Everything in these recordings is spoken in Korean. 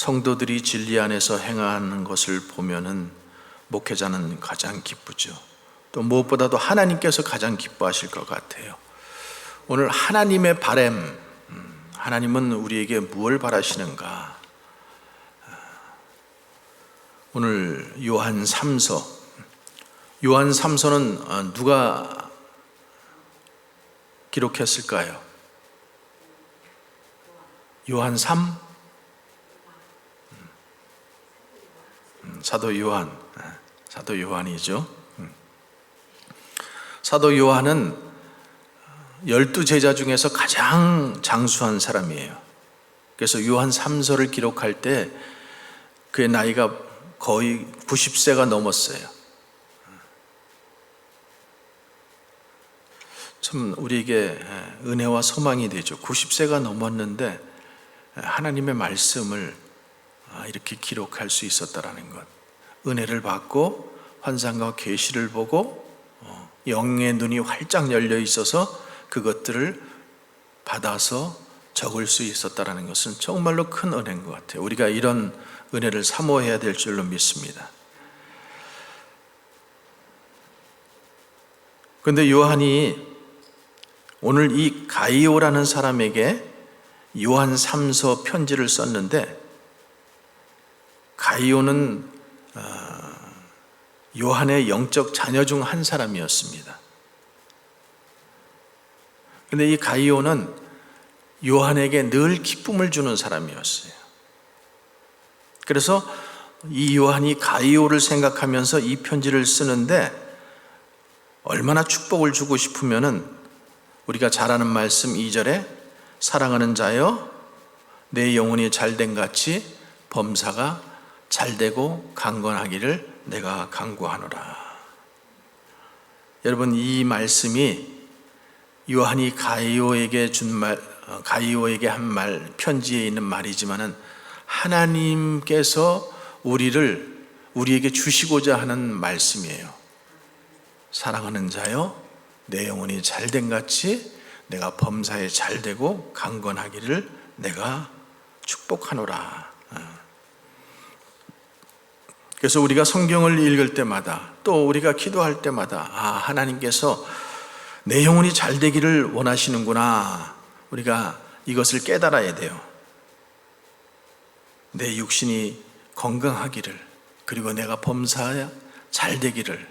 성도들이 진리 안에서 행하는 것을 보면은 목회자는 가장 기쁘죠. 또 무엇보다도 하나님께서 가장 기뻐하실 것 같아요. 오늘 하나님의 바람, 하나님은 우리에게 무엇을 바라시는가? 오늘 요한 3서, 요한 3서는 누가 기록했을까요? 요한 3? 사도 요한, 사도 요한이죠. 사도 요한은 12제자 중에서 가장 장수한 사람이에요. 그래서 요한 3서를 기록할 때 그의 나이가 거의 90세가 넘었어요. 참 우리에게 은혜와 소망이 되죠. 90세가 넘었는데 하나님의 말씀을 이렇게 기록할 수 있었다라는 것, 은혜를 받고 환상과 계시를 보고 영의 눈이 활짝 열려 있어서 그것들을 받아서 적을 수 있었다라는 것은 정말로 큰 은혜인 것 같아요. 우리가 이런 은혜를 사모해야 될 줄로 믿습니다. 그런데 요한이 오늘 이 가이오라는 사람에게 요한 3서 편지를 썼는데, 가이오는 요한의 영적 자녀 중 한 사람이었습니다. 그런데 이 가이오는 요한에게 늘 기쁨을 주는 사람이었어요. 그래서 이 요한이 가이오를 생각하면서 이 편지를 쓰는데, 얼마나 축복을 주고 싶으면은 우리가 잘 아는 말씀 2절에 사랑하는 자여 내 영혼이 잘된 같이 범사가 잘되고 강건하기를 내가 간구하노라. 여러분, 이 말씀이 요한이 가이오에게 한 말, 편지에 있는 말이지만은 하나님께서 우리에게 주시고자 하는 말씀이에요. 사랑하는 자여 내 영혼이 잘된 같이 내가 범사에 잘되고 강건하기를 내가 축복하노라. 그래서 우리가 성경을 읽을 때마다 또 우리가 기도할 때마다 하나님께서 내 영혼이 잘되기를 원하시는구나, 우리가 이것을 깨달아야 돼요. 내 육신이 건강하기를, 그리고 내가 범사에 잘되기를,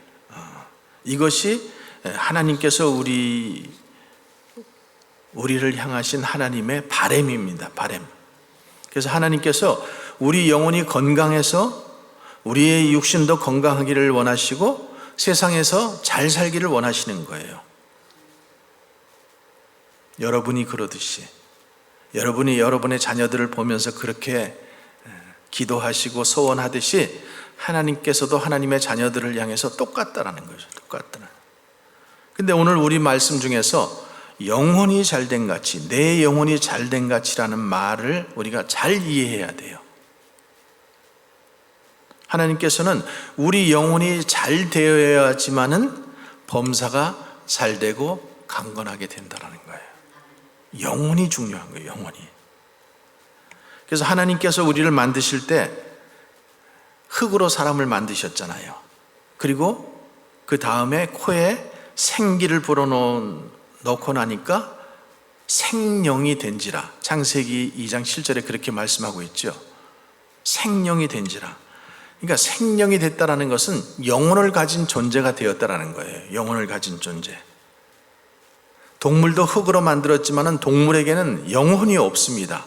이것이 하나님께서 우리를 향하신 하나님의 바람입니다. 바람. 그래서 하나님께서 우리 영혼이 건강해서 우리의 육신도 건강하기를 원하시고 세상에서 잘 살기를 원하시는 거예요. 여러분이 그러듯이, 여러분이 여러분의 자녀들을 보면서 그렇게 기도하시고 소원하듯이 하나님께서도 하나님의 자녀들을 향해서 똑같다라는 거죠. 똑같다는. 근데 오늘 우리 말씀 중에서 영혼이 잘된 같이, 내 영혼이 잘된 같이라는 말을 우리가 잘 이해해야 돼요. 하나님께서는 우리 영혼이 잘 되어야지만은 범사가 잘 되고 강건하게 된다는 거예요. 영혼이 중요한 거예요. 영혼이. 그래서 하나님께서 우리를 만드실 때 흙으로 사람을 만드셨잖아요. 그리고 그 다음에 코에 생기를 불어넣고 나니까 생령이 된지라. 창세기 2장 7절에 그렇게 말씀하고 있죠. 생령이 된지라. 그러니까 생령이 됐다라는 것은 영혼을 가진 존재가 되었다라는 거예요. 영혼을 가진 존재. 동물도 흙으로 만들었지만 동물에게는 영혼이 없습니다.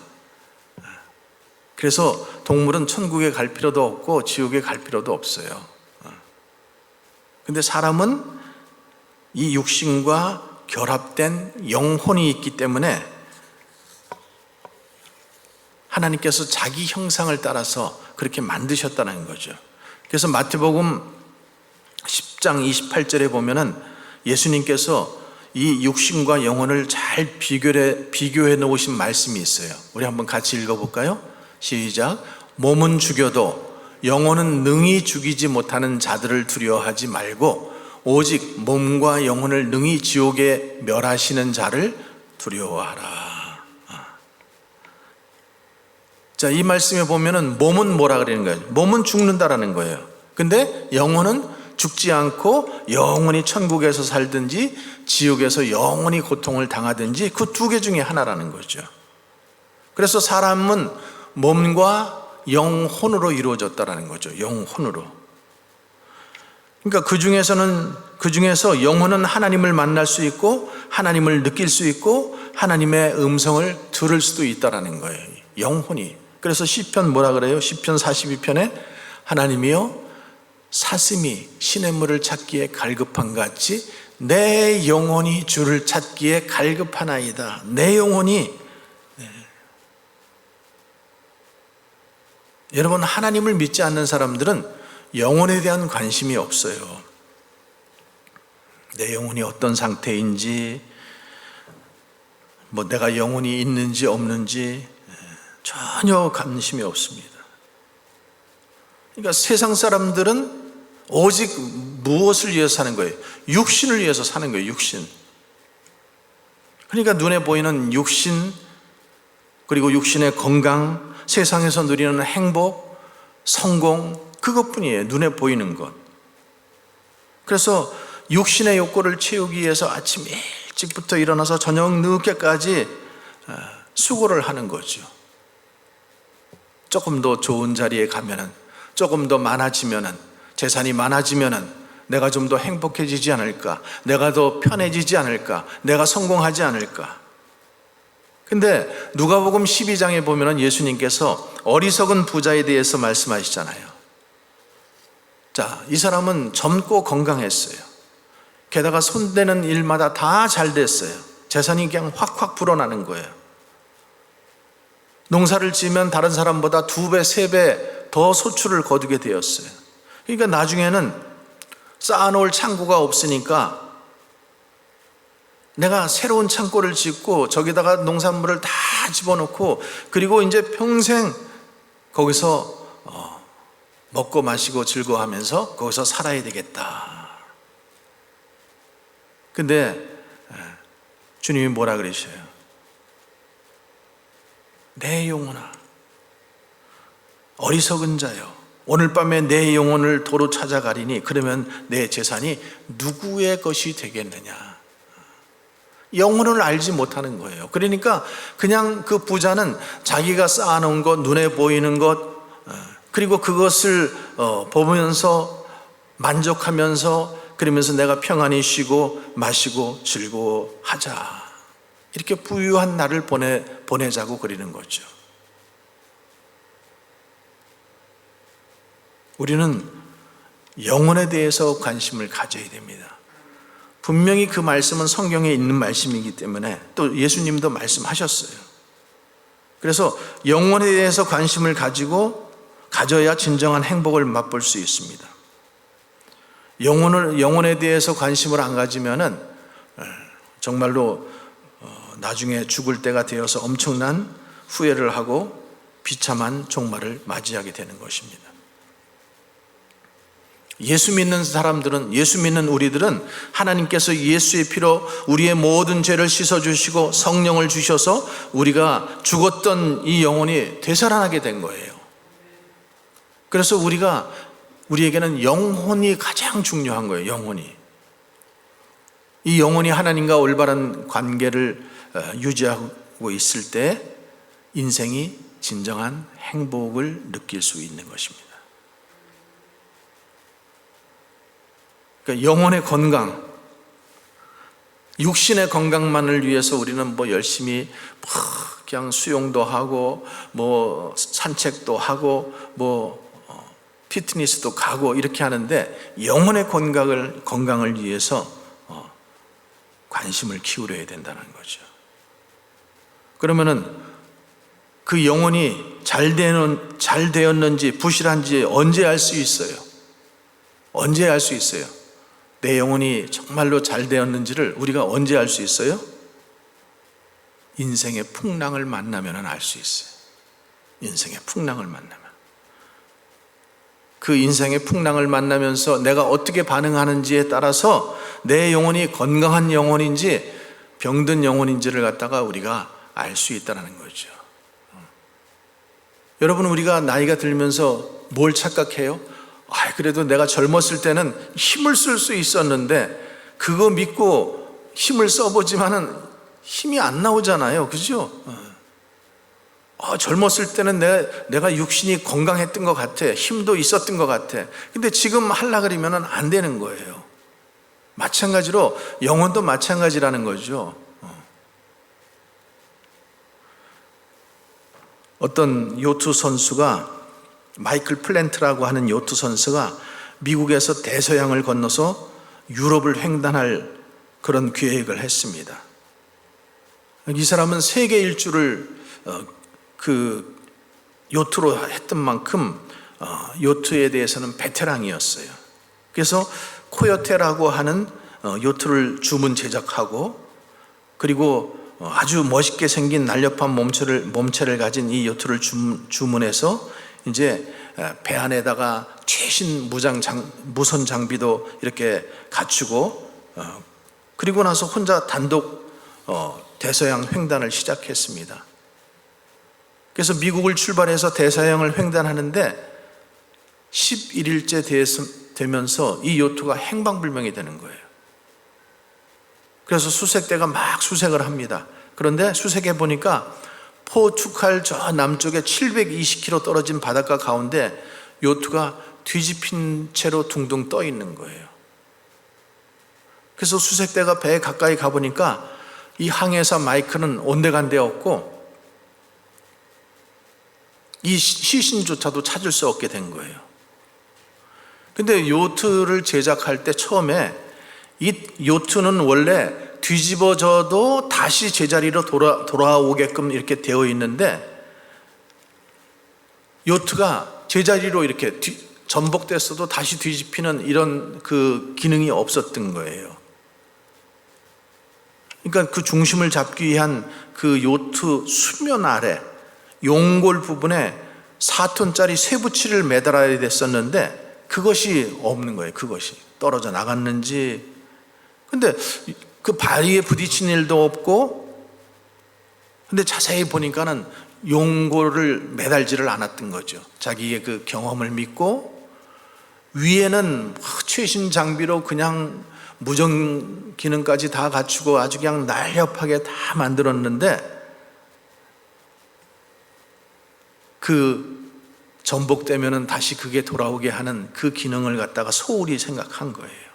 그래서 동물은 천국에 갈 필요도 없고 지옥에 갈 필요도 없어요. 근데 사람은 이 육신과 결합된 영혼이 있기 때문에 하나님께서 자기 형상을 따라서 그렇게 만드셨다는 거죠. 그래서 마태복음 10장 28절에 보면은 예수님께서 이 육신과 영혼을 잘 비교해 놓으신 말씀이 있어요. 우리 한번 같이 읽어볼까요? 시작. 몸은 죽여도 영혼은 능히 죽이지 못하는 자들을 두려워하지 말고 오직 몸과 영혼을 능히 지옥에 멸하시는 자를 두려워하라. 자, 이 말씀에 보면은 몸은 뭐라 그러는 거예요? 몸은 죽는다라는 거예요. 근데 영혼은 죽지 않고 영원히 천국에서 살든지 지옥에서 영원히 고통을 당하든지 그 두 개 중에 하나라는 거죠. 그래서 사람은 몸과 영혼으로 이루어졌다라는 거죠. 영혼으로. 그러니까 그 중에서 영혼은 하나님을 만날 수 있고 하나님을 느낄 수 있고 하나님의 음성을 들을 수도 있다라는 거예요. 영혼이. 그래서 시편 뭐라 그래요? 시편 42편에 하나님이여 사슴이 시냇물을 찾기에 갈급한 같이 내 영혼이 주를 찾기에 갈급하나이다. 내 영혼이. 여러분, 하나님을 믿지 않는 사람들은 영혼에 대한 관심이 없어요. 내 영혼이 어떤 상태인지, 뭐 내가 영혼이 있는지 없는지 전혀 관심이 없습니다. 그러니까 세상 사람들은 오직 무엇을 위해서 사는 거예요? 육신을 위해서 사는 거예요. 육신. 그러니까 눈에 보이는 육신, 그리고 육신의 건강, 세상에서 누리는 행복, 성공, 그것뿐이에요. 눈에 보이는 것. 그래서 육신의 욕구를 채우기 위해서 아침 일찍부터 일어나서 저녁 늦게까지 수고를 하는 거죠. 조금 더 좋은 자리에 가면은, 조금 더 많아지면은, 재산이 많아지면은 내가 좀 더 행복해지지 않을까? 내가 더 편해지지 않을까? 내가 성공하지 않을까? 근데 누가복음 12장에 보면은 예수님께서 어리석은 부자에 대해서 말씀하시잖아요. 자, 이 사람은 젊고 건강했어요. 게다가 손대는 일마다 다 잘 됐어요. 재산이 그냥 확확 불어나는 거예요. 농사를 지으면 다른 사람보다 2배, 3배 더 소출을 거두게 되었어요. 그러니까 나중에는 쌓아놓을 창고가 없으니까 내가 새로운 창고를 짓고 저기다가 농산물을 다 집어넣고 그리고 이제 평생 거기서 먹고 마시고 즐거워하면서 거기서 살아야 되겠다. 근데 주님이 뭐라 그러셔요? 내 영혼아, 어리석은 자여, 오늘 밤에 내 영혼을 도로 찾아가리니 그러면 내 재산이 누구의 것이 되겠느냐? 영혼을 알지 못하는 거예요. 그러니까 그냥 그 부자는 자기가 쌓아놓은 것, 눈에 보이는 것, 그리고 그것을 보면서 만족하면서 그러면서 내가 평안히 쉬고 마시고 즐거워하자, 이렇게 부유한 날을 보내자고 그러는 거죠. 우리는 영혼에 대해서 관심을 가져야 됩니다. 분명히 그 말씀은 성경에 있는 말씀이기 때문에 또 예수님도 말씀하셨어요. 그래서 영혼에 대해서 관심을 가져야 진정한 행복을 맛볼 수 있습니다. 영혼에 대해서 관심을 안 가지면은 정말로 나중에 죽을 때가 되어서 엄청난 후회를 하고 비참한 종말을 맞이하게 되는 것입니다. 예수 믿는 사람들은, 예수 믿는 우리들은 하나님께서 예수의 피로 우리의 모든 죄를 씻어주시고 성령을 주셔서 우리가 죽었던 이 영혼이 되살아나게 된 거예요. 그래서 우리에게는 영혼이 가장 중요한 거예요. 영혼이. 이 영혼이 하나님과 올바른 관계를 유지하고 있을 때 인생이 진정한 행복을 느낄 수 있는 것입니다. 그러니까 영혼의 건강, 육신의 건강만을 위해서 우리는 열심히 그냥 수영도 하고 산책도 하고 피트니스도 가고 이렇게 하는데 영혼의 건강을 위해서 관심을 기울여야 된다는 거죠. 그러면은 그 영혼이 잘 되었는지 부실한지 언제 알 수 있어요? 언제 알 수 있어요? 내 영혼이 정말로 잘 되었는지를 우리가 언제 알 수 있어요? 인생의 풍랑을 만나면 알 수 있어요. 인생의 풍랑을 만나면. 그 인생의 풍랑을 만나면서 내가 어떻게 반응하는지에 따라서 내 영혼이 건강한 영혼인지 병든 영혼인지를 갖다가 우리가 알 수 있다는 거죠. 여러분, 우리가 나이가 들면서 뭘 착각해요? 그래도 내가 젊었을 때는 힘을 쓸 수 있었는데 그거 믿고 힘을 써보지만은 힘이 안 나오잖아요. 그죠? 젊었을 때는 내가 육신이 건강했던 것 같아. 힘도 있었던 것 같아. 근데 지금 하려고 그러면 안 되는 거예요. 마찬가지로 영혼도 마찬가지라는 거죠. 어떤 요트 선수가, 마이클 플랜트라고 하는 요트 선수가 미국에서 대서양을 건너서 유럽을 횡단할 그런 계획을 했습니다. 이 사람은 세계 일주를 그 요트로 했던 만큼 요트에 대해서는 베테랑이었어요. 그래서 코요테라고 하는 요트를 주문 제작하고, 그리고 아주 멋있게 생긴 날렵한 몸체를 가진 이 요트를 주문해서 이제 배 안에다가 최신 무선 장비도 이렇게 갖추고, 그리고 나서 혼자 단독 대서양 횡단을 시작했습니다. 그래서 미국을 출발해서 대서양을 횡단하는데 11일째 되면서 이 요트가 행방불명이 되는 거예요. 그래서 수색대가 막 수색을 합니다. 그런데 수색해 보니까 포르투갈 저 남쪽에 720km 떨어진 바닷가 가운데 요트가 뒤집힌 채로 둥둥 떠 있는 거예요. 그래서 수색대가 배에 가까이 가보니까 이 항해사 마이크는 온데간데 없고 이 시신조차도 찾을 수 없게 된 거예요. 근데 요트를 제작할 때 처음에 이 요트는 원래 뒤집어져도 다시 제자리로 돌아오게끔 이렇게 되어 있는데, 요트가 제자리로 이렇게 전복됐어도 다시 뒤집히는 이런 그 기능이 없었던 거예요. 그러니까 그 중심을 잡기 위한 그 요트 수면 아래 용골 부분에 4톤짜리 쇠붙이를 매달아야 됐었는데 그것이 없는 거예요. 그것이 떨어져 나갔는지. 근데 그 바위에 부딪힌 일도 없고, 근데 자세히 보니까는 용골을 매달지를 않았던 거죠. 자기의 그 경험을 믿고, 위에는 최신 장비로 그냥 무전 기능까지 다 갖추고 아주 그냥 날렵하게 다 만들었는데, 그 전복되면은 다시 그게 돌아오게 하는 그 기능을 갖다가 소홀히 생각한 거예요.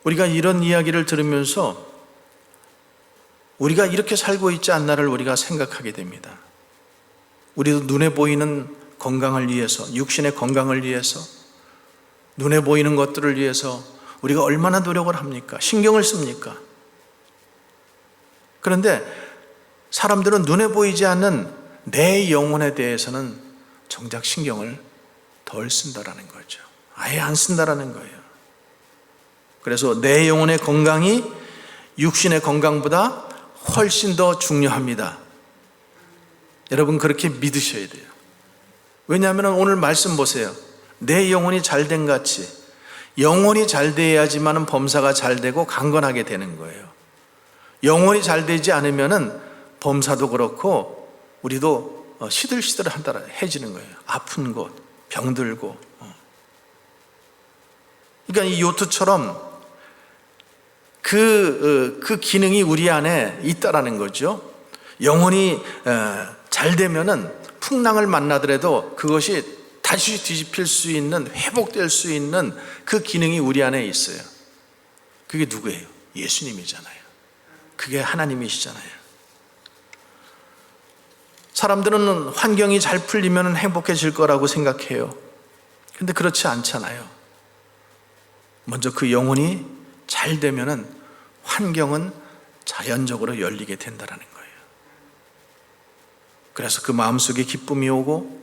우리가 이런 이야기를 들으면서 우리가 이렇게 살고 있지 않나를 우리가 생각하게 됩니다. 우리도 눈에 보이는 건강을 위해서, 육신의 건강을 위해서, 눈에 보이는 것들을 위해서 우리가 얼마나 노력을 합니까? 신경을 씁니까? 그런데 사람들은 눈에 보이지 않는 내 영혼에 대해서는 정작 신경을 덜 쓴다라는 거죠. 아예 안 쓴다라는 거예요. 그래서 내 영혼의 건강이 육신의 건강보다 훨씬 더 중요합니다. 여러분, 그렇게 믿으셔야 돼요. 왜냐하면 오늘 말씀 보세요. 내 영혼이 잘된 같이 영혼이 잘 돼야지만 범사가 잘 되고 강건하게 되는 거예요. 영혼이 잘 되지 않으면 범사도 그렇고 우리도 시들시들해지는 거예요. 아픈 곳, 병들고. 그러니까 이 요트처럼 그 기능이 우리 안에 있다라는 거죠. 영혼이 잘 되면은 풍랑을 만나더라도 그것이 다시 뒤집힐 수 있는, 회복될 수 있는 그 기능이 우리 안에 있어요. 그게 누구예요? 예수님이잖아요. 그게 하나님이시잖아요. 사람들은 환경이 잘 풀리면 행복해질 거라고 생각해요. 근데 그렇지 않잖아요. 먼저 그 영혼이 잘 되면은 환경은 자연적으로 열리게 된다는 거예요. 그래서 그 마음속에 기쁨이 오고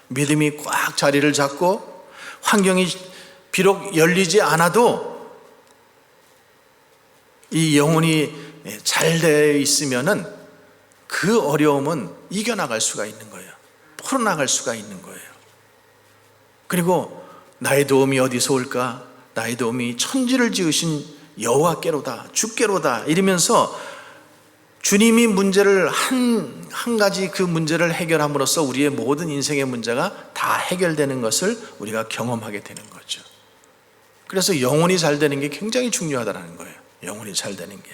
믿음이 꽉 자리를 잡고, 환경이 비록 열리지 않아도 이 영혼이 잘 되어 있으면은 그 어려움은 이겨나갈 수가 있는 거예요. 풀어나갈 수가 있는 거예요. 그리고 나의 도움이 어디서 올까? 나의 도움이 천지를 지으신 여호와께로다, 주께로다 이러면서 주님이 문제를 한 가지 그 문제를 해결함으로써 우리의 모든 인생의 문제가 다 해결되는 것을 우리가 경험하게 되는 거죠. 그래서 영혼이 잘 되는 게 굉장히 중요하다는 거예요. 영혼이 잘 되는 게.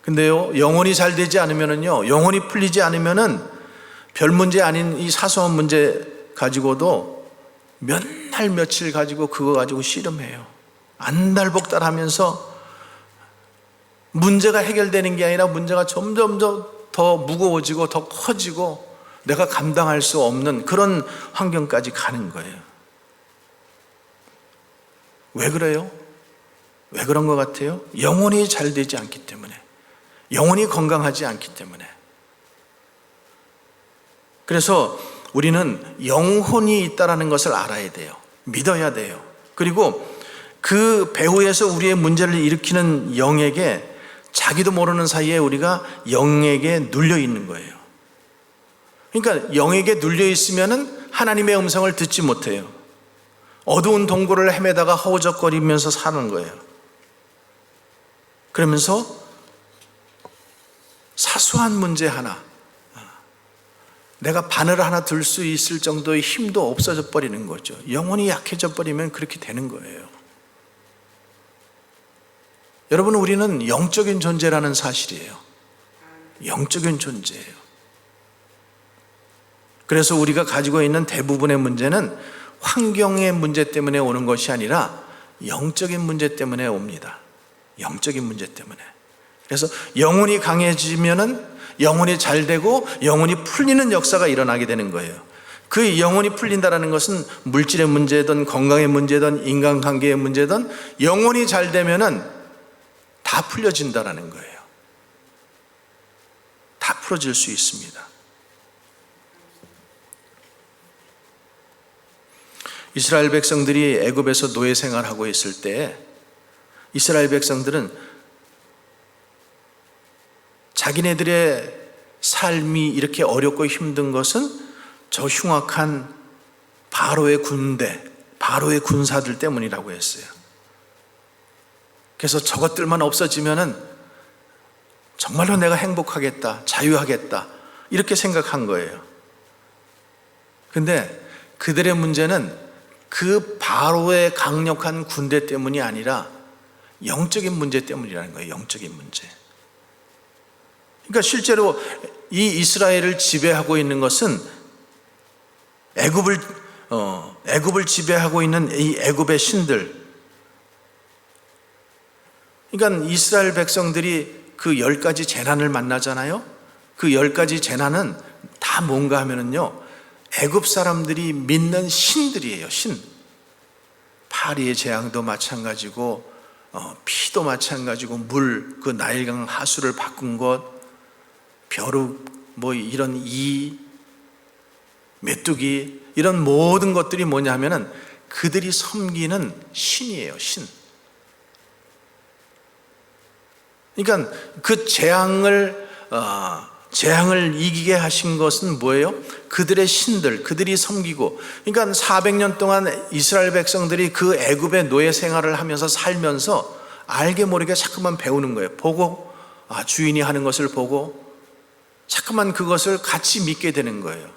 근데요, 영혼이 잘 되지 않으면은요, 영혼이 풀리지 않으면은 별 문제 아닌 이 사소한 문제 가지고도 몇 날 며칠 가지고 그거 가지고 씨름해요. 안달복달 하면서 문제가 해결되는 게 아니라 문제가 점점 더 무거워지고 더 커지고 내가 감당할 수 없는 그런 환경까지 가는 거예요. 왜 그래요? 왜 그런 것 같아요? 영혼이 잘 되지 않기 때문에, 영혼이 건강하지 않기 때문에. 그래서 우리는 영혼이 있다는 것을 알아야 돼요. 믿어야 돼요. 그리고 그 배후에서 우리의 문제를 일으키는 영에게 자기도 모르는 사이에 우리가 영에게 눌려 있는 거예요. 그러니까 영에게 눌려 있으면 하나님의 음성을 듣지 못해요. 어두운 동굴을 헤매다가 허우적거리면서 사는 거예요. 그러면서 사소한 문제 하나, 내가 바늘 하나 들 수 있을 정도의 힘도 없어져 버리는 거죠. 영혼이 약해져 버리면 그렇게 되는 거예요. 여러분, 우리는 영적인 존재라는 사실이에요. 영적인 존재예요. 그래서 우리가 가지고 있는 대부분의 문제는 환경의 문제 때문에 오는 것이 아니라 영적인 문제 때문에 옵니다. 영적인 문제 때문에. 그래서 영혼이 강해지면은 영혼이 잘 되고 영혼이 풀리는 역사가 일어나게 되는 거예요. 그 영혼이 풀린다는 것은 물질의 문제든 건강의 문제든 인간관계의 문제든 영혼이 잘 되면은 다 풀려진다는 거예요. 다 풀어질 수 있습니다. 이스라엘 백성들이 애굽에서 노예 생활하고 있을 때 이스라엘 백성들은 자기네들의 삶이 이렇게 어렵고 힘든 것은 저 흉악한 바로의 군대, 바로의 군사들 때문이라고 했어요. 그래서 저것들만 없어지면은 정말로 내가 행복하겠다, 자유하겠다 이렇게 생각한 거예요. 근데 그들의 문제는 그 바로의 강력한 군대 때문이 아니라 영적인 문제 때문이라는 거예요. 영적인 문제. 그러니까 실제로 이 이스라엘을 지배하고 있는 것은 애굽을 지배하고 있는 이 애굽의 신들. 그러니까 이스라엘 백성들이 그 10가지 재난을 만나잖아요. 그 10가지 재난은 다 뭔가 하면은요, 애굽 사람들이 믿는 신들이에요. 신. 파리의 재앙도 마찬가지고 피도 마찬가지고 물, 그 나일강 하수를 바꾼 것, 벼룩, 뭐 이런 이, 메뚜기 이런 모든 것들이 뭐냐 하면은 그들이 섬기는 신이에요. 신. 그러니까 그 재앙을 이기게 하신 것은 뭐예요? 그들의 신들, 그들이 섬기고. 그러니까 400년 동안 이스라엘 백성들이 그 애굽의 노예 생활을 하면서 살면서 알게 모르게 자꾸만 배우는 거예요. 보고 주인이 하는 것을 보고 자꾸만 그것을 같이 믿게 되는 거예요.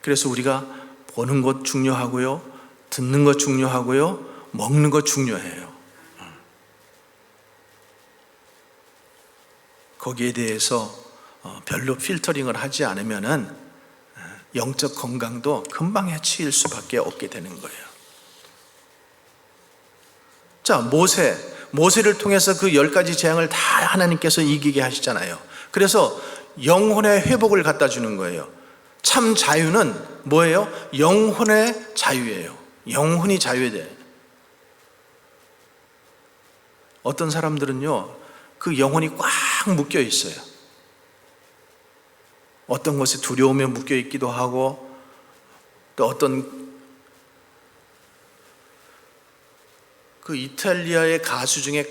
그래서 우리가 보는 것 중요하고요, 듣는 것 중요하고요, 먹는 것 중요해요. 거기에 대해서 별로 필터링을 하지 않으면은 영적 건강도 금방 해치일 수밖에 없게 되는 거예요. 자, 모세를 통해서 그 10가지 재앙을 다 하나님께서 이기게 하시잖아요. 그래서 영혼의 회복을 갖다 주는 거예요. 참 자유는 뭐예요? 영혼의 자유예요. 영혼이 자유돼요. 어떤 사람들은요, 그 영혼이 꽉 묶여 있어요. 어떤 것에 두려움에 묶여 있기도 하고, 또 어떤 그 이탈리아의 가수 중에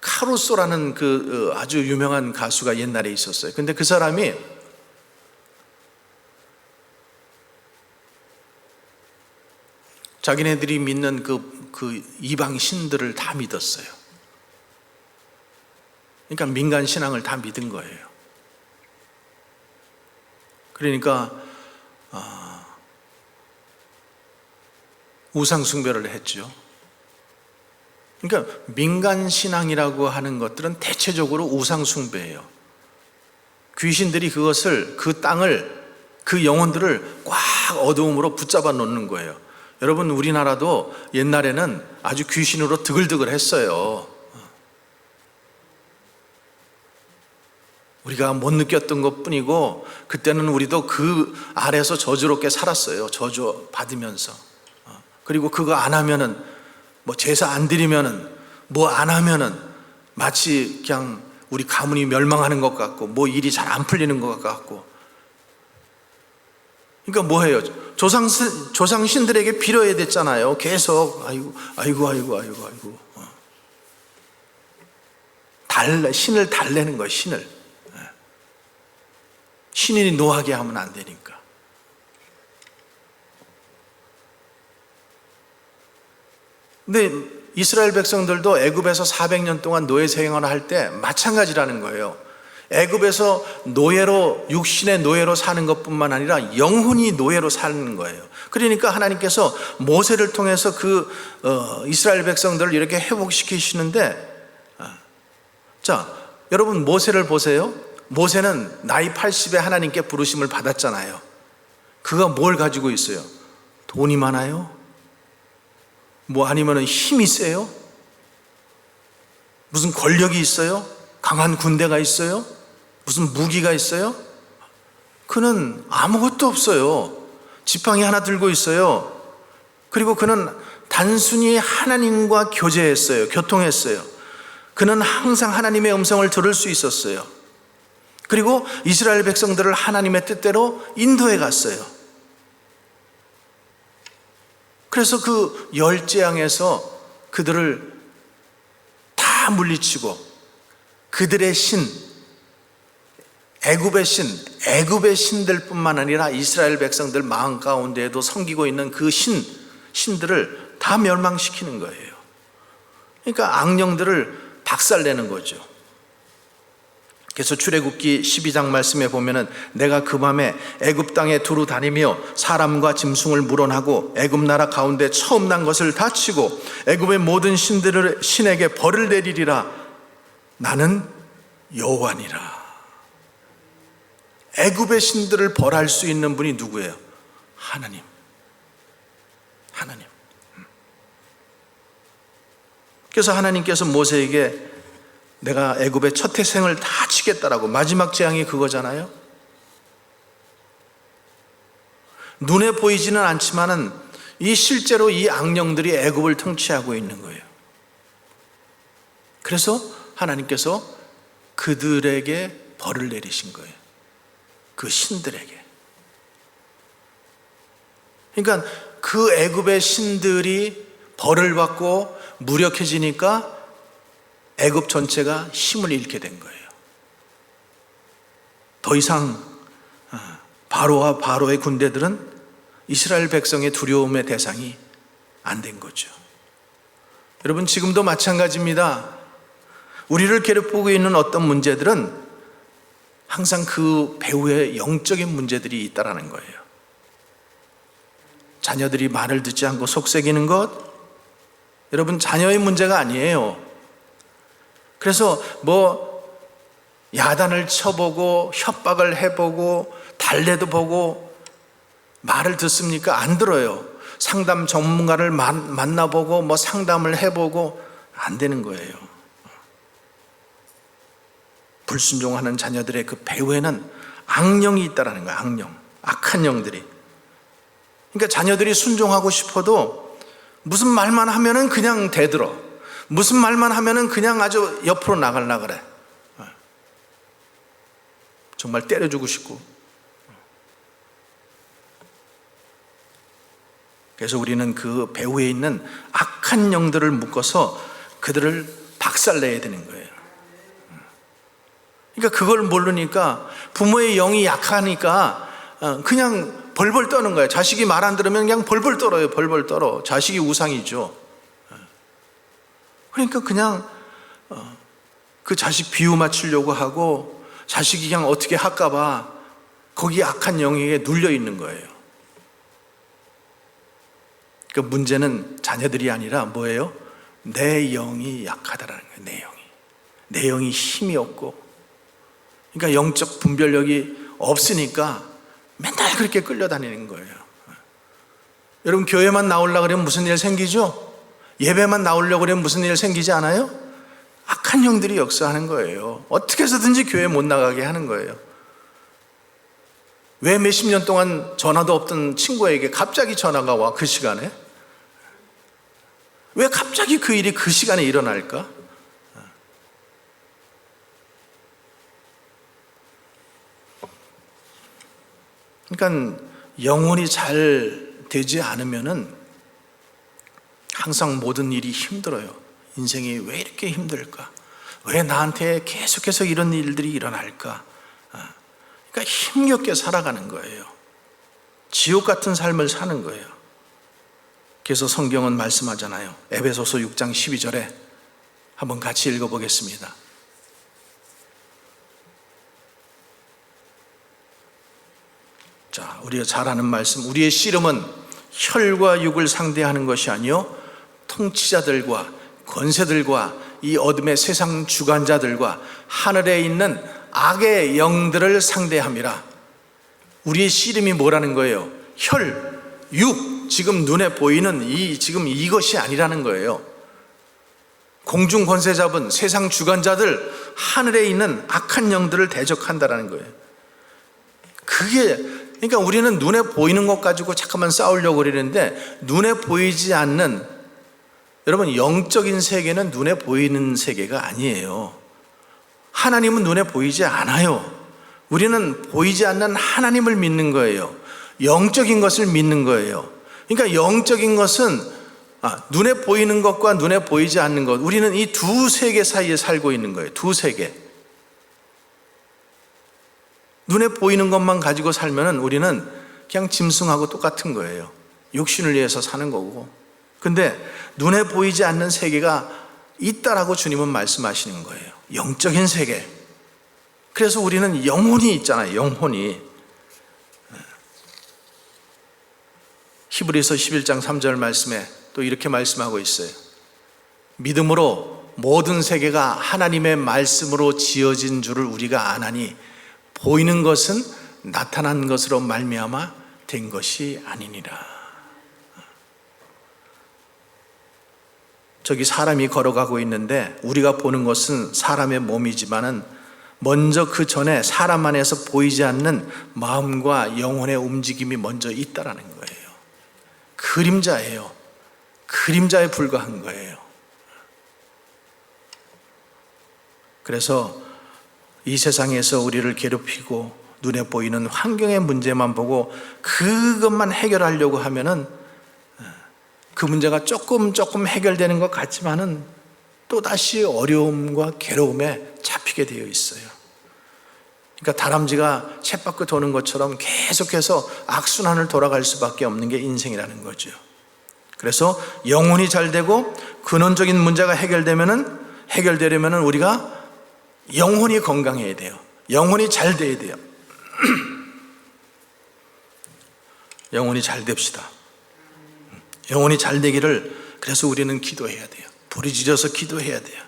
카루소라는 그 아주 유명한 가수가 옛날에 있었어요. 근데 그 사람이 자기네들이 믿는 그 이방 신들을 다 믿었어요. 그러니까 민간 신앙을 다 믿은 거예요. 그러니까 우상 숭배를 했죠. 그러니까 민간 신앙이라고 하는 것들은 대체적으로 우상 숭배예요. 귀신들이 그 땅을, 그 영혼들을 꽉 어두움으로 붙잡아 놓는 거예요. 여러분, 우리나라도 옛날에는 아주 귀신으로 드글드글 했어요. 우리가 못 느꼈던 것 뿐이고, 그때는 우리도 그 아래서 저주롭게 살았어요. 저주 받으면서. 그리고 그거 안 하면은, 뭐 제사 안 드리면은, 뭐 안 하면은 마치 그냥 우리 가문이 멸망하는 것 같고, 뭐 일이 잘 안 풀리는 것 같고. 그러니까 뭐예요? 조상신들에게 빌어야 됐잖아요. 계속 아이고. 신을 달래는 거예요. 신인이 노하게 하면 안 되니까. 근데 이스라엘 백성들도 애굽에서 400년 동안 노예 생활을 할 때 마찬가지라는 거예요. 애굽에서 노예로, 육신의 노예로 사는 것뿐만 아니라 영혼이 노예로 사는 거예요. 그러니까 하나님께서 모세를 통해서 이스라엘 백성들을 이렇게 회복시키시는데, 자, 여러분 모세를 보세요. 모세는 나이 80에 하나님께 부르심을 받았잖아요. 그가 뭘 가지고 있어요? 돈이 많아요? 뭐 아니면 힘이 세요? 무슨 권력이 있어요? 강한 군대가 있어요? 무슨 무기가 있어요? 그는 아무것도 없어요. 지팡이 하나 들고 있어요. 그리고 그는 단순히 하나님과 교통했어요. 그는 항상 하나님의 음성을 들을 수 있었어요. 그리고 이스라엘 백성들을 하나님의 뜻대로 인도해 갔어요. 그래서 그 열재앙에서 그들을 다 물리치고 그들의 애굽의 신들뿐만 아니라 이스라엘 백성들 마음 가운데에도 섬기고 있는 그 신들을 다 멸망시키는 거예요. 그러니까 악령들을 박살내는 거죠. 그래서 출애굽기 12장 말씀에 보면은 내가 그 밤에 애굽 땅에 두루 다니며 사람과 짐승을 물어나고 애굽 나라 가운데 처음 난 것을 다 치고 애굽의 모든 신에게 벌을 내리리라. 나는 여호와니라. 애굽의 신들을 벌할 수 있는 분이 누구예요? 하나님. 그래서 하나님께서 모세에게 내가 애굽의 첫 태생을 다 치겠다라고, 마지막 재앙이 그거잖아요. 눈에 보이지는 않지만은 실제로 이 악령들이 애굽을 통치하고 있는 거예요. 그래서 하나님께서 그들에게 벌을 내리신 거예요. 그 신들에게. 그러니까 그 애굽의 신들이 벌을 받고 무력해지니까 애굽 전체가 힘을 잃게 된 거예요. 더 이상 바로와 바로의 군대들은 이스라엘 백성의 두려움의 대상이 안 된 거죠. 여러분, 지금도 마찬가지입니다. 우리를 괴롭히고 있는 어떤 문제들은 항상 그 배후에 영적인 문제들이 있다라는 거예요. 자녀들이 말을 듣지 않고 속삭이는 것, 여러분, 자녀의 문제가 아니에요. 그래서 야단을 쳐보고 협박을 해보고 달래도 보고 말을 듣습니까? 안 들어요. 상담 전문가를 만나보고 상담을 해보고 안 되는 거예요. 불순종하는 자녀들의 그 배후에는 악령이 있다라는 거예요. 악령, 악한 영들이. 그러니까 자녀들이 순종하고 싶어도 무슨 말만 하면은 그냥 대들어. 무슨 말만 하면은 그냥 아주 옆으로 나가려 그래. 정말 때려주고 싶고. 그래서 우리는 그 배후에 있는 악한 영들을 묶어서 그들을 박살내야 되는 거예요. 그러니까 그걸 모르니까, 부모의 영이 약하니까 그냥 벌벌 떠는 거예요. 자식이 말 안 들으면 그냥 벌벌 떨어요. 벌벌 떨어. 자식이 우상이죠. 그러니까 그냥 그 자식 비유 맞추려고 하고 자식이 그냥 어떻게 할까 봐 거기 악한 영에 눌려 있는 거예요. 그 문제는 자녀들이 아니라 뭐예요? 내 영이 약하다라는 거예요. 내 영이 힘이 없고, 그러니까 영적 분별력이 없으니까 맨날 그렇게 끌려다니는 거예요. 여러분, 교회만 나오려고 그러면 무슨 일 생기죠? 예배만 나오려고 그러면 무슨 일 생기지 않아요? 악한 영들이 역사하는 거예요. 어떻게 해서든지 교회 못 나가게 하는 거예요. 왜 몇십 년 동안 전화도 없던 친구에게 갑자기 전화가 와, 그 시간에? 왜 갑자기 그 일이 그 시간에 일어날까? 그러니까 영혼이 잘 되지 않으면은 항상 모든 일이 힘들어요. 인생이 왜 이렇게 힘들까? 왜 나한테 계속해서 이런 일들이 일어날까? 그러니까 힘겹게 살아가는 거예요. 지옥 같은 삶을 사는 거예요. 그래서 성경은 말씀하잖아요. 에베소서 6장 12절에 한번 같이 읽어보겠습니다. 자, 우리가 잘 아는 말씀. 우리의 씨름은 혈과 육을 상대하는 것이 아니요 통치자들과 권세들과 이 어둠의 세상 주관자들과 하늘에 있는 악의 영들을 상대함이라. 우리의 씨름이 뭐라는 거예요? 혈, 육, 지금 눈에 보이는 지금 이것이 아니라는 거예요. 공중 권세 잡은 세상 주관자들, 하늘에 있는 악한 영들을 대적한다라는 거예요. 그러니까 우리는 눈에 보이는 것 가지고 잠깐만 싸우려고 그러는데, 눈에 보이지 않는, 여러분, 영적인 세계는 눈에 보이는 세계가 아니에요. 하나님은 눈에 보이지 않아요. 우리는 보이지 않는 하나님을 믿는 거예요. 영적인 것을 믿는 거예요. 그러니까 영적인 것은 눈에 보이는 것과 눈에 보이지 않는 것, 우리는 이 두 세계 사이에 살고 있는 거예요. 두 세계. 눈에 보이는 것만 가지고 살면은 우리는 그냥 짐승하고 똑같은 거예요. 육신을 위해서 사는 거고. 근데 눈에 보이지 않는 세계가 있다라고 주님은 말씀하시는 거예요. 영적인 세계. 그래서 우리는 영혼이 있잖아요. 영혼이. 히브리서 11장 3절 말씀에 또 이렇게 말씀하고 있어요. 믿음으로 모든 세계가 하나님의 말씀으로 지어진 줄을 우리가 아나니 보이는 것은 나타난 것으로 말미암아 된 것이 아니니라. 저기 사람이 걸어가고 있는데 우리가 보는 것은 사람의 몸이지만은 먼저 그 전에 사람 안에서 보이지 않는 마음과 영혼의 움직임이 먼저 있다라는 거예요. 그림자예요. 그림자에 불과한 거예요. 그래서 이 세상에서 우리를 괴롭히고 눈에 보이는 환경의 문제만 보고 그것만 해결하려고 하면은 그 문제가 조금 해결되는 것 같지만은 또다시 어려움과 괴로움에 잡히게 되어 있어요. 그러니까 다람쥐가 쳇바퀴 도는 것처럼 계속해서 악순환을 돌아갈 수밖에 없는 게 인생이라는 거죠. 그래서 영혼이 잘 되고 근원적인 문제가 해결되려면은 우리가 영혼이 건강해야 돼요. 영혼이 잘 돼야 돼요. 영혼이 잘 됩시다. 영혼이 잘 되기를, 그래서 우리는 기도해야 돼요. 부르짖어서 기도해야 돼요.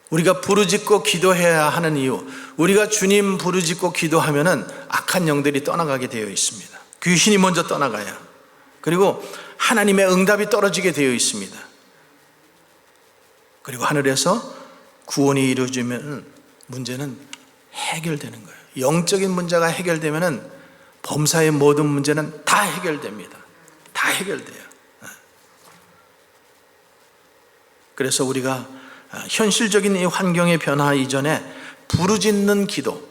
우리가 부르짖고 기도해야 하는 이유, 우리가 주님 부르짖고 기도하면은 악한 영들이 떠나가게 되어 있습니다. 귀신이 먼저 떠나가야, 그리고 하나님의 응답이 떨어지게 되어 있습니다. 그리고 하늘에서 구원이 이루어지면 문제는 해결되는 거예요. 영적인 문제가 해결되면은 범사의 모든 문제는 다 해결됩니다. 다 해결돼요. 그래서 우리가 현실적인 이 환경의 변화 이전에 부르짖는 기도.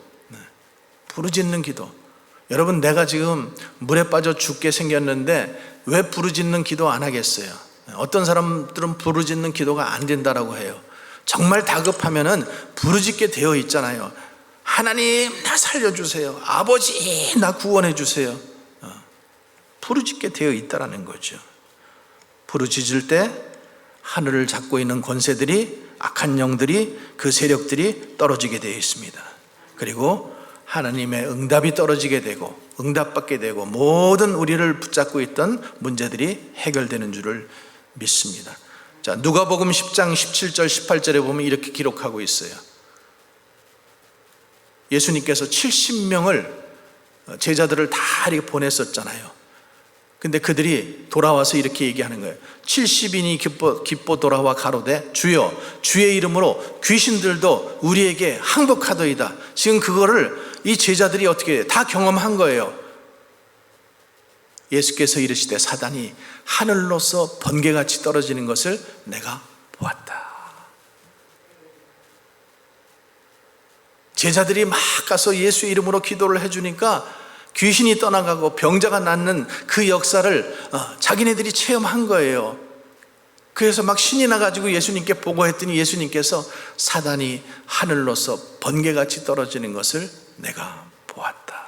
여러분, 내가 지금 물에 빠져 죽게 생겼는데 왜 부르짖는 기도 안 하겠어요? 어떤 사람들은 부르짖는 기도가 안 된다라고 해요. 정말 다급하면은 부르짖게 되어 있잖아요. 하나님, 나 살려주세요. 아버지, 나 구원해 주세요. 부르짖게 되어 있다는 거죠. 부르짖을 때 하늘을 잡고 있는 권세들이, 악한 영들이, 그 세력들이 떨어지게 되어 있습니다. 그리고 하나님의 응답이 떨어지게 되고 응답받게 되고 모든 우리를 붙잡고 있던 문제들이 해결되는 줄을 믿습니다. 자, 누가복음 10장 17절 18절에 보면 이렇게 기록하고 있어요. 예수님께서 70명을 제자들을 다 이렇게 보냈었잖아요. 근데 그들이 돌아와서 이렇게 얘기하는 거예요. 70인이 기뻐 돌아와 가로되 주여 주의 이름으로 귀신들도 우리에게 항복하더이다. 지금 그거를 이 제자들이 어떻게 다 경험한 거예요. 예수께서 이르시되 사단이 하늘로서 번개같이 떨어지는 것을 내가 보았다. 제자들이 막 가서 예수 이름으로 기도를 해주니까 귀신이 떠나가고 병자가 낫는 그 역사를 자기네들이 체험한 거예요. 그래서 막 신이 나가지고 예수님께 보고했더니 예수님께서 사단이 하늘로서 번개같이 떨어지는 것을 내가 보았다.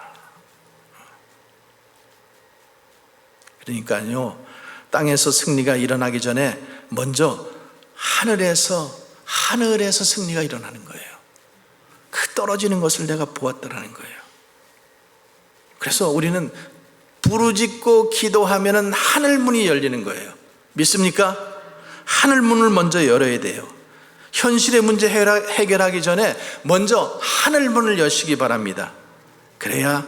그러니까요, 땅에서 승리가 일어나기 전에 먼저 하늘에서 승리가 일어나는 거예요. 그 떨어지는 것을 내가 보았다라는 거예요. 그래서 우리는 부르짖고 기도하면 하늘문이 열리는 거예요. 믿습니까? 하늘문을 먼저 열어야 돼요. 현실의 문제 해결하기 전에 먼저 하늘문을 여시기 바랍니다. 그래야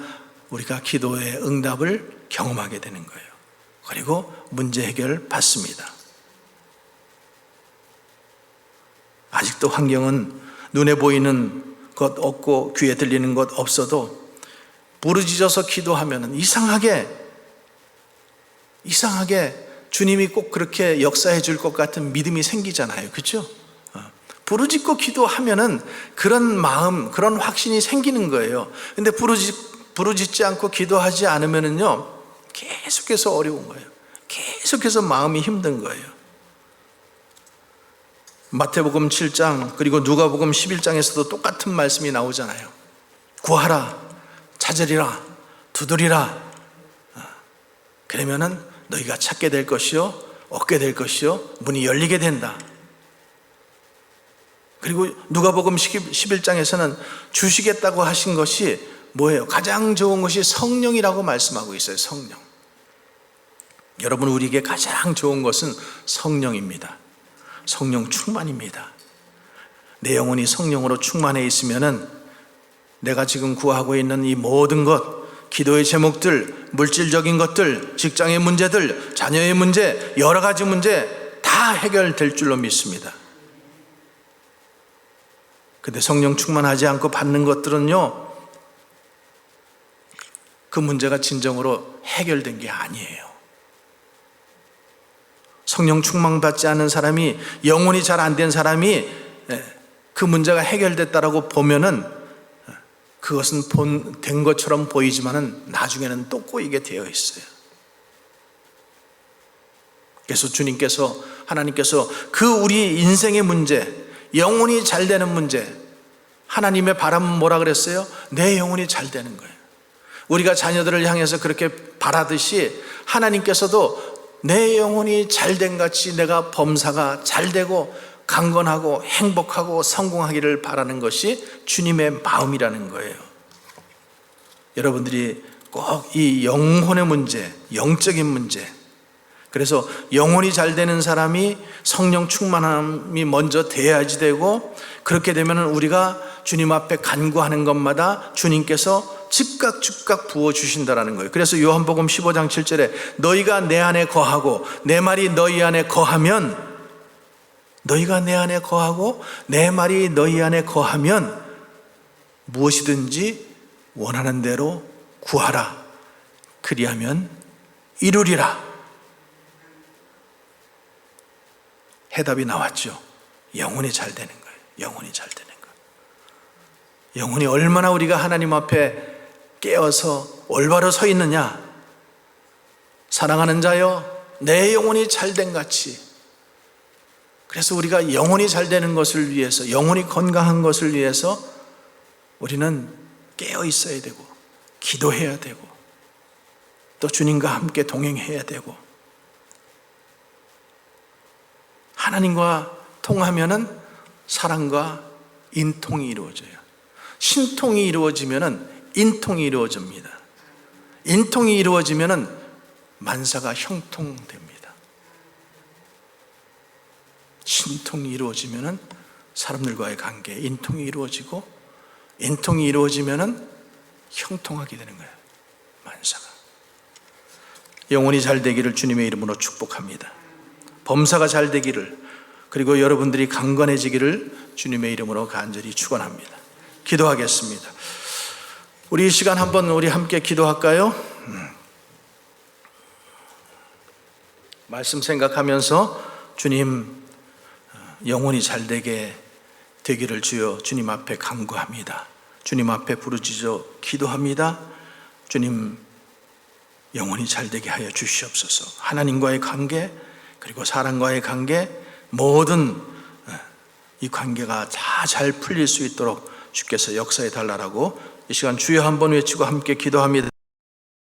우리가 기도의 응답을 경험하게 되는 거예요. 그리고 문제 해결 받습니다. 아직도 환경은 눈에 보이는 것 없고 귀에 들리는 것 없어도 부르짖어서 기도하면 이상하게 주님이 꼭 그렇게 역사해 줄 것 같은 믿음이 생기잖아요. 그렇죠? 부르짖고 기도하면은 그런 마음, 그런 확신이 생기는 거예요. 근데 부르짖지 않고 기도하지 않으면은요, 계속해서 어려운 거예요. 계속해서 마음이 힘든 거예요. 마태복음 7장 그리고 누가복음 11장에서도 똑같은 말씀이 나오잖아요. 구하라, 찾으리라, 두드리라. 그러면은 너희가 찾게 될 것이요, 얻게 될 것이요, 문이 열리게 된다. 그리고 누가복음 11장에서는 주시겠다고 하신 것이 뭐예요? 가장 좋은 것이 성령이라고 말씀하고 있어요. 성령. 여러분, 우리에게 가장 좋은 것은 성령입니다. 성령 충만입니다. 내 영혼이 성령으로 충만해 있으면은 내가 지금 구하고 있는 이 모든 것, 기도의 제목들, 물질적인 것들, 직장의 문제들, 자녀의 문제, 여러 가지 문제 다 해결될 줄로 믿습니다. 근데 성령 충만하지 않고 받는 것들은요, 그 문제가 진정으로 해결된 게 아니에요. 성령 충만받지 않은 사람이, 영혼이 잘 안 된 사람이 그 문제가 해결됐다라고 보면은 그것은 된 것처럼 보이지만은 나중에는 또 꼬이게 되어 있어요. 그래서 하나님께서 그 우리 인생의 문제, 영혼이 잘 되는 문제, 하나님의 바람은 뭐라 그랬어요? 내 영혼이 잘 되는 거예요. 우리가 자녀들을 향해서 그렇게 바라듯이 하나님께서도 내 영혼이 잘된 같이 내가 범사가 잘되고 강건하고 행복하고 성공하기를 바라는 것이 주님의 마음이라는 거예요. 여러분들이 꼭 이 영혼의 문제, 영적인 문제, 그래서 영혼이 잘 되는 사람이 성령 충만함이 먼저 돼야지 되고, 그렇게 되면 우리가 주님 앞에 간구하는 것마다 주님께서 즉각 부어주신다는 거예요. 그래서 요한복음 15장 7절에 너희가 내 안에 거하고 내 말이 너희 안에 거하면, 너희가 내 안에 거하고 내 말이 너희 안에 거하면 무엇이든지 원하는 대로 구하라. 그리하면 이루리라. 해답이 나왔죠. 영혼이 잘 되는 거예요. 영혼이 잘 되는 거예요. 영혼이 얼마나 우리가 하나님 앞에 깨어서 올바로 서 있느냐. 사랑하는 자여, 내 영혼이 잘된 같이. 그래서 우리가 영혼이 잘 되는 것을 위해서, 영혼이 건강한 것을 위해서 우리는 깨어 있어야 되고 기도해야 되고 또 주님과 함께 동행해야 되고, 하나님과 통하면은 사랑과 인통이 이루어져요. 신통이 이루어지면은 인통이 이루어집니다. 인통이 이루어지면은 만사가 형통됩니다. 신통이 이루어지면은 사람들과의 관계, 인통이 이루어지고, 인통이 이루어지면은 형통하게 되는 거예요. 만사가. 영혼이 잘 되기를 주님의 이름으로 축복합니다. 범사가 잘 되기를, 그리고 여러분들이 강건해지기를 주님의 이름으로 간절히 축원합니다. 기도하겠습니다. 우리 이 시간 한번 우리 함께 기도할까요? 말씀 생각하면서 주님, 영혼이 잘 되기를 주여 주님 앞에 간구합니다. 주님 앞에 부르짖어 기도합니다. 주님, 영혼이 잘 되게 하여 주시옵소서. 하나님과의 관계, 그리고 사람과의 관계, 모든 이 관계가 다 잘 풀릴 수 있도록 주께서 역사해 달라고 이 시간 주여 한번 외치고 함께 기도합니다.